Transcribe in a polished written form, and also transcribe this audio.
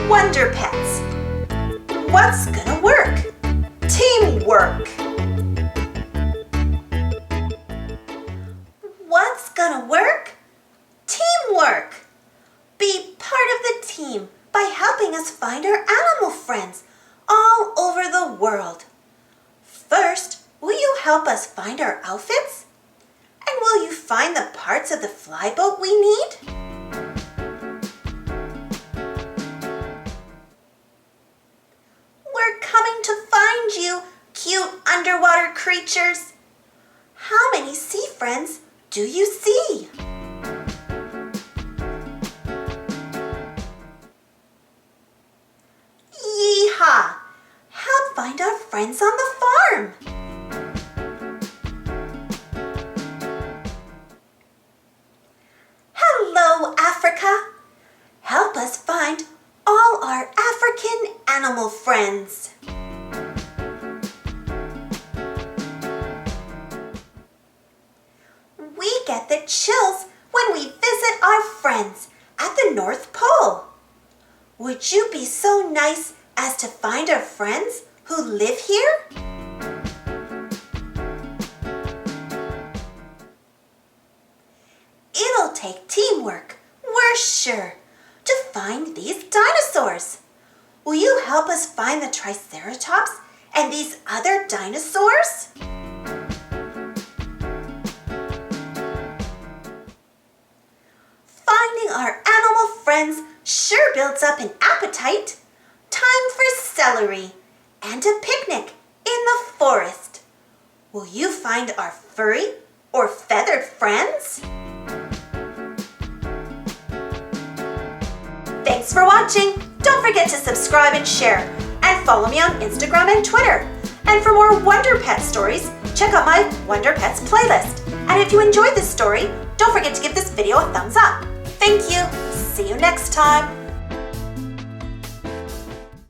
Wonder Pets. What's gonna work? Teamwork. What's gonna work? Teamwork. Be part of the team by helping us find our animal friends all over the world. First, will you help us find our outfits? And will you find the parts of the flyboat we need? We're coming to find you, cute underwater creatures. How many sea friends do you see? Yeehaw! Help find our friends on the farm. Hello, Africa. Help us find all our African animal friends. We get the chills when we visit our friends at the North Pole. Would you be so nice as to find our friends who live here? It'll take teamwork, we're sure, to find these dinosaurs. Will you help us find the Triceratops and these other dinosaurs? Finding our animal friends sure builds up an appetite. Time for celery and a picnic in the forest. Will you find our furry or feathered friends? Thanks for watching. Don't forget to subscribe and share, and follow me on Instagram and Twitter. And for more Wonder Pet stories, check out my Wonder Pets playlist. And if you enjoyed this story, don't forget to give this video a thumbs up. Thank you. See you next time.